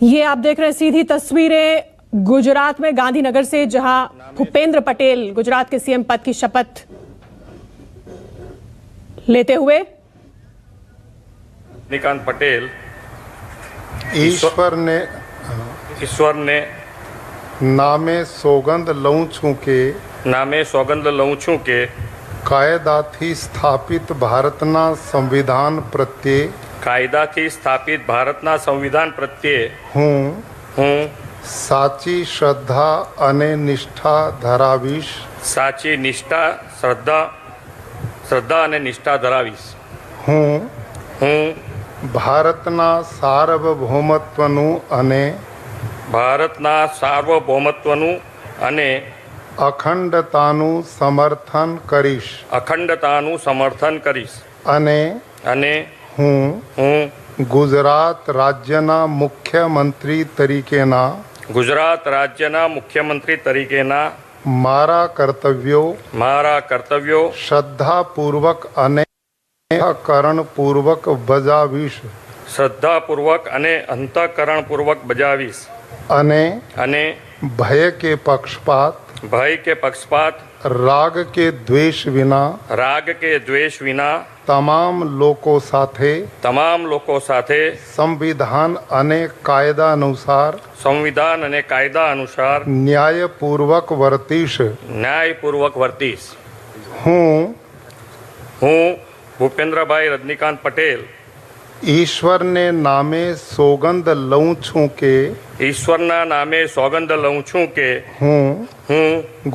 ये आप देख रहे हैं सीधी तस्वीरें गुजरात में गांधीनगर से, जहां भूपेंद्र पटेल गुजरात के सीएम पद की शपथ लेते हुए। रजनीकांत पटेल ईश्वर ने नामे सोगंद लऊं छूं के કાયદાથી સ્થાપિત ભારતના સંવિધાન પ્રત્યે હું સાચી શ્રદ્ધા અને નિષ્ઠા ધરાવીશ હું ભારતના સાર્વભૌમત્વનું અને અખંડતાનું સમર્થન કરીશ અને હું ગુજરાત રાજ્યના મુખ્યમંત્રી તરીકેના મારા કર્તવ્યો શ્રદ્ધાપૂર્વક અને અંતઃકરણપૂર્વક બજાવીશ અને ભય કે પક્ષપાત રાગ કે દ્વેષ વિના તમામ લોકો સાથે સંવિધાન અને કાયદા અનુસાર ન્યાયપૂર્વક વર્તીશ હું ભૂપેન્દ્રભાઈ રજનીકાંત પટેલ ઈશ્વરને નામે સોગંદ લઉં છું કે હું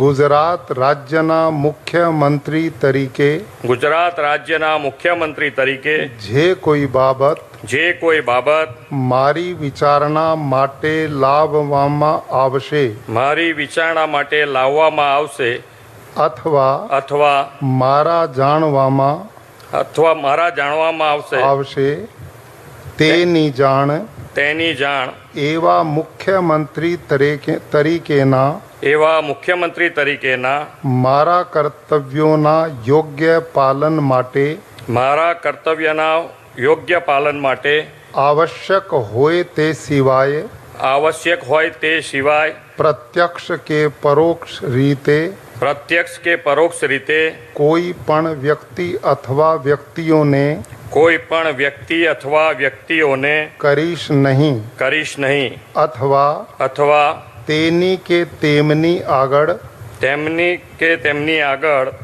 ગુજરાત રાજ્યના મુખ્યમંત્રી તરીકે જે કોઈ બાબત મારી વિચારણા માટે લાવવામાં આવશે અથવા મારા જાણવામાં આવશે તેની જાણ એવા મુખ્યમંત્રી તરીકેના મારા કર્તવ્યોના યોગ્ય પાલન માટે આવશ્યક હોય તે સિવાય પ્રત્યક્ષ કે પરોક્ષ રીતે કોઈ પણ વ્યક્તિ અથવા વ્યક્તિઓને કરીશ નહીં અથવા તેની કે તેમની આગળ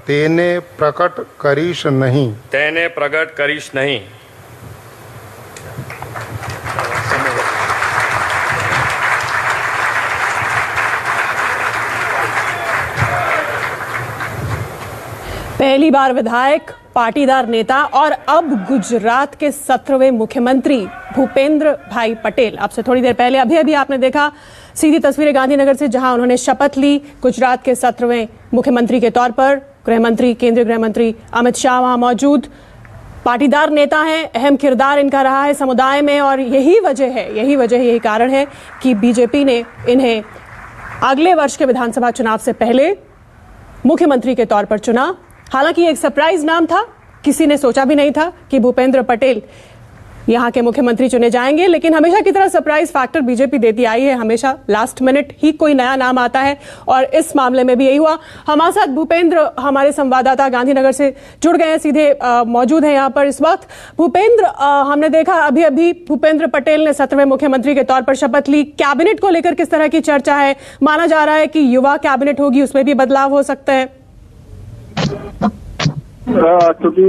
તેને પ્રકટ કરીશ નહીં। पहली बार विधायक, पाटीदार नेता और अब गुजरात के 17वें मुख्यमंत्री भूपेंद्र भाई पटेल। आपसे थोड़ी देर पहले अभी आपने देखा सीधी तस्वीरें गांधीनगर से, जहां उन्होंने शपथ ली गुजरात के 17वें मुख्यमंत्री के तौर पर। गृहमंत्री, केंद्रीय गृहमंत्री अमित शाह वहां मौजूद। पाटीदार नेता हैं, अहम किरदार इनका रहा है समुदाय में, और यही कारण है कि बीजेपी ने इन्हें अगले वर्ष के विधानसभा चुनाव से पहले मुख्यमंत्री के तौर पर चुना। हालांकि एक सरप्राइज नाम था, किसी ने सोचा भी नहीं था कि भूपेंद्र पटेल यहाँ के मुख्यमंत्री चुने जाएंगे, लेकिन हमेशा की तरह सरप्राइज फैक्टर बीजेपी देती आई है। हमेशा लास्ट मिनट ही कोई नया नाम आता है, और इस मामले में भी यही हुआ। हमारे साथ भूपेंद्र, हमारे संवाददाता गांधीनगर से जुड़ गए हैं, सीधे मौजूद हैं यहाँ पर इस वक्त। भूपेंद्र, हमने देखा अभी भूपेंद्र पटेल ने 17वें मुख्यमंत्री के तौर पर शपथ ली। कैबिनेट को लेकर किस तरह की चर्चा है? माना जा रहा है कि युवा कैबिनेट होगी, उसमें भी बदलाव हो सकते हैं। क्योंकि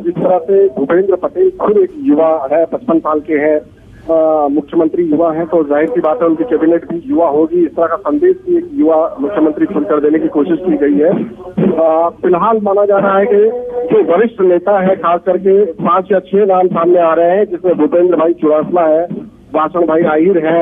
जिस तरह से भूपेंद्र पटेल खुद एक युवा है, 55 साल के हैं, मुख्यमंत्री युवा हैं, तो जाहिर सी बात है उनकी कैबिनेट भी युवा होगी। इस तरह का संदेश भी एक युवा मुख्यमंत्री चुनकर देने की कोशिश की गई है। फिलहाल माना जा रहा है कि जो वरिष्ठ नेता है, खास करके 5 या 6 नाम सामने आ रहे हैं, जिसमें भूपेंद्र भाई चुड़ासमा है, वासण भाई आहिर है,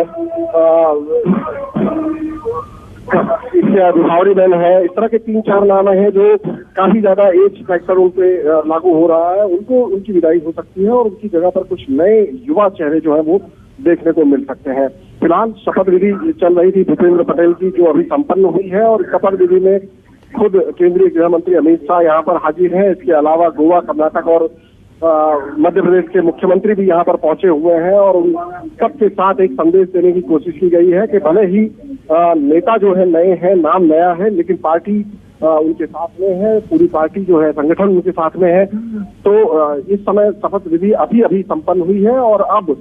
रुहावरी बहन है। इस तरह के 3-4 नाम हैं जो काफी ज्यादा एज फैक्टर उन पे लागू हो रहा है। उनकी विदाई हो सकती है और उनकी जगह पर कुछ नए युवा चेहरे जो है वो देखने को मिल सकते हैं। फिलहाल शपथ विधि चल रही थी भूपेंद्र पटेल की, जो अभी संपन्न हुई है, और शपथ विधि में खुद केंद्रीय गृह मंत्री अमित शाह यहाँ पर हाजिर हैं। इसके अलावा गोवा, कर्नाटक और मध्य प्रदेश के मुख्यमंत्री भी यहाँ पर पहुंचे हुए हैं और उन सबके साथ एक संदेश देने की कोशिश की गई है कि भले ही नेता जो है नए हैं, नाम नया है, लेकिन पार्टी उनके साथ में है, पूरी पार्टी जो है, संगठन उनके साथ में है। तो इस समय शपथ विधि अभी अभी संपन्न हुई है और अब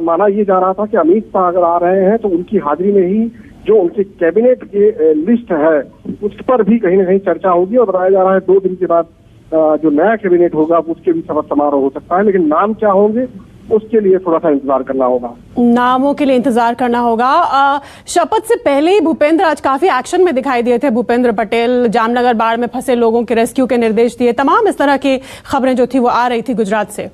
माना ये जा रहा था कि अमित शाह अगर आ रहे हैं तो उनकी हाजिरी में ही जो उनके कैबिनेट के लिस्ट है उस पर भी कहीं ना कहीं चर्चा होगी और बताया जा रहा है 2 दिन के बाद जो नया कैबिनेट होगा उसके भी शपथ समारोह हो सकता है, लेकिन नाम क्या होंगे उसके लिए थोड़ा सा इंतजार करना होगा। नामों के लिए इंतजार करना होगा। शपथ से पहले ही भूपेंद्र आज काफी एक्शन में दिखाई दिए थे। भूपेंद्र पटेल जामनगर बाढ़ में फंसे लोगों के रेस्क्यू के निर्देश दिए, तमाम इस तरह की खबरें जो थी वो आ रही थी गुजरात से।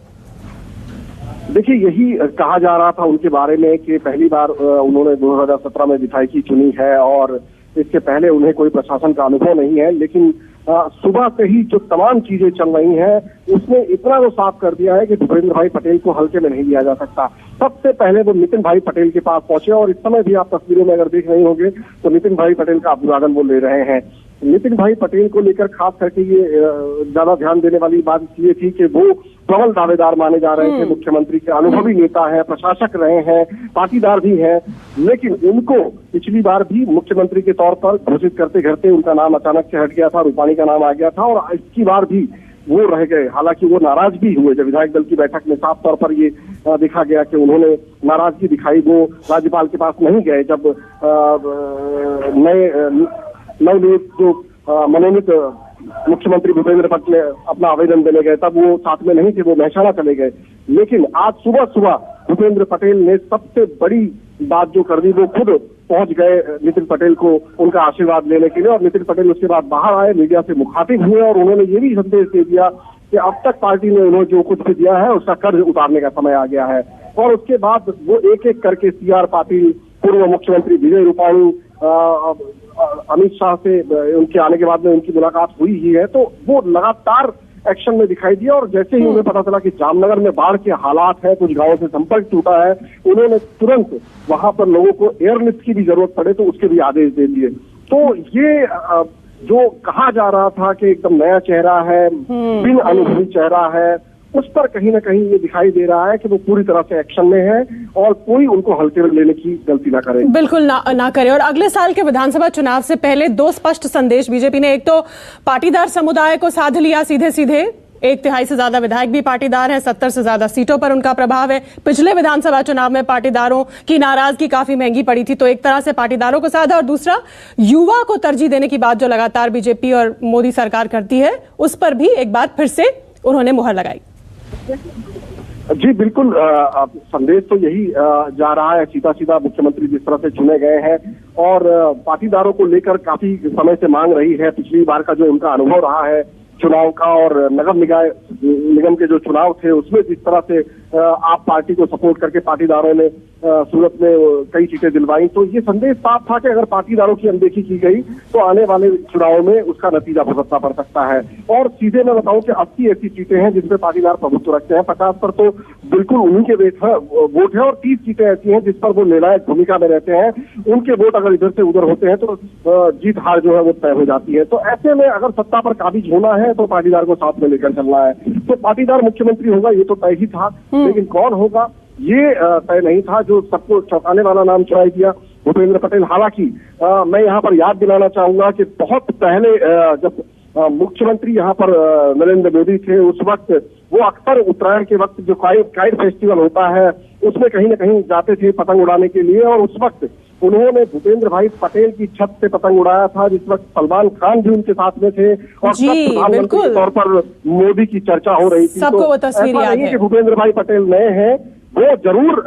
देखिए, यही कहा जा रहा था उनके बारे में कि पहली बार उन्होंने 2017 में विधायकी चुनी है और इसके पहले उन्हें कोई प्रशासन का अनुभव नहीं है, लेकिन सुबह से ही जो तमाम चीजें चल रही हैं उसने इतना तो साफ कर दिया है कि भूपेंद्र भाई पटेल को हल्के में नहीं लिया जा सकता। सबसे पहले वो नितिन भाई पटेल के पास पहुंचे और इस समय भी आप तस्वीरों में अगर देख रहे होंगे तो नितिन भाई पटेल का अभिवादन वो ले रहे हैं। नितिन भाई पटेल को लेकर खास करके ये ज्यादा ध्यान देने वाली बात ये थी कि वो प्रबल दावेदार माने जा रहे थे, मुख्यमंत्री के अनुभवी नेता है, प्रशासक रहे हैं, पाटीदार भी हैं, लेकिन उनको पिछली बार भी मुख्यमंत्री के तौर पर घोषित करते करते उनका नाम अचानक से हट गया था, रूपाणी का नाम आ गया था और इसकी बार भी वो रह गए। हालांकि वो नाराज भी हुए, जब विधायक दल की बैठक में साफ तौर पर ये देखा गया कि उन्होंने नाराजगी दिखाई, वो राज्यपाल के पास नहीं गए। जब नवनियुक्त जो मनोनीत मुख्यमंत्री भूपेंद्र पटेल अपना आवेदन देने गए तब वो साथ में नहीं थे, वो महसाणा चले गए। लेकिन आज सुबह सुबह भूपेंद्र पटेल ने सबसे बड़ी बात जो कर दी, वो खुद पहुंच गए नितिन पटेल को उनका आशीर्वाद लेने के लिए और नितिन पटेल उसके बाद बाहर आए, मीडिया से मुखातिब हुए और उन्होंने ये भी संदेश दे दिया कि अब तक पार्टी ने उन्होंने जो कुछ भी दिया है उसका कर्ज उतारने का समय आ गया है। और उसके बाद वो एक एक करके CR पाटिल, पूर्व मुख्यमंत्री विजय रूपाणी, अमित शाह से उनके आने के बाद में उनकी मुलाकात हुई ही है, तो वो लगातार एक्शन में दिखाई दिया। और जैसे ही उन्हें पता चला कि जामनगर में बाढ़ के हालात है, कुछ गांवों से संपर्क टूटा है, उन्होंने तुरंत वहां पर लोगों को एयरलिफ्ट की भी जरूरत पड़े तो उसके भी आदेश दे दिए। तो ये जो कहा जा रहा था कि एकदम नया चेहरा है, बिन अनुभवी चेहरा है, उस पर कहीं ना कहीं ये दिखाई दे रहा है कि वो पूरी तरह से एक्शन में है और कोई उनको हल्के में लेने की गलती ना करे। बिल्कुल ना करे। और अगले साल के विधानसभा चुनाव से पहले 2 स्पष्ट संदेश बीजेपी ने, एक तो पाटीदार समुदाय को साध लिया सीधे सीधे, 1/3 से ज्यादा विधायक भी पाटीदार हैं, 70 से ज्यादा सीटों पर उनका प्रभाव है। पिछले विधानसभा चुनाव में पाटीदारों की नाराजगी काफी महंगी पड़ी थी, तो एक तरह से पाटीदारों को साधा। और दूसरा, युवा को तरजीह देने की बात जो लगातार बीजेपी और मोदी सरकार करती है, उस पर भी एक बार फिर से उन्होंने मुहर लगाई। जी बिल्कुल, संदेश तो यही जा रहा है, सीधा सीधा मुख्यमंत्री जिस तरह से चुने गए हैं और पाटीदारों को लेकर काफी समय से मांग रही है। पिछली बार का जो उनका अनुभव रहा है चुनाव का और नगर निगम के जो चुनाव थे उसमें जिस तरह से आप पार्टी को सपोर्ट करके पाटीदारों ने सूरत में कई सीटें दिलवाई, तो ये संदेश साफ था कि अगर पाटीदारों की अनदेखी की गई तो आने वाले चुनाव में उसका नतीजा भुगतना पड़ सकता है। और सीधे मैं बताऊं कि 80 ऐसी सीटें हैं जिसमें पाटीदार प्रभुत्व रखते हैं, 50 पर तो बिल्कुल उन्हीं के वोट है और 30 सीटें ऐसी हैं जिस पर वो निर्णायक भूमिका में रहते हैं। उनके वोट अगर इधर से उधर होते हैं तो जीत हार जो है वो तय हो जाती है। तो ऐसे में अगर सत्ता पर काबिज होना है तो पाटीदार को साथ में लेकर चलना है। तो पाटीदार मुख्यमंत्री होगा ये तो तय ही था, लेकिन कौन होगा ये तय नहीं था। जो सबको चौंकाने वाला नाम चुनाई दिया भूपेंद्र पटेल। हालांकि मैं यहाँ पर याद दिलाना चाहूंगा कि बहुत पहले जब मुख्यमंत्री यहाँ पर नरेंद्र मोदी थे, उस वक्त वो अक्सर उत्तरायण के वक्त जो काइट फेस्टिवल होता है उसमें कहीं ना कहीं जाते थे पतंग उड़ाने के लिए, और उस वक्त उन्होंने भूपेंद्र भाई पटेल की छत से पतंग उड़ाया था, जिस वक्त सलमान खान भी उनके साथ में थे और प्रधानमंत्री के तौर पर मोदी की चर्चा हो रही थी। सबको वो तस्वीर याद है कि भूपेंद्र भाई पटेल नए हैं, वो जरूर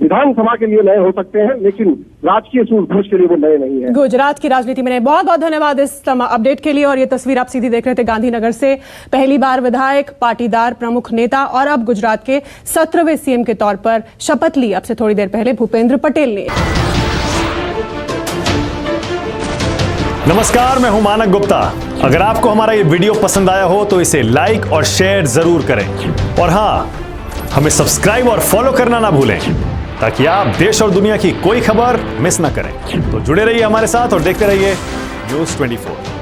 विधानसभा के लिए नए हो सकते हैं, लेकिन राजकीय सूझबूझ के लिए वो नए नहीं है। गुजरात की राजनीति में बहुत बहुत धन्यवाद इस अपडेट के लिए। और ये तस्वीर आप सीधी देख रहे थे गांधीनगर से, पहली बार विधायक, पाटीदार प्रमुख नेता और अब गुजरात के 17वें सीएम के तौर पर शपथ ली अब से थोड़ी देर पहले भूपेंद्र पटेल ने। नमस्कार, मैं हूं मानक गुप्ता। अगर आपको हमारा ये वीडियो पसंद आया हो तो इसे लाइक और शेयर जरूर करें, और हाँ, हमें सब्सक्राइब और फॉलो करना ना भूलें ताकि आप देश और दुनिया की कोई खबर मिस ना करें। तो जुड़े रहिए हमारे साथ और देखते रहिए News 24।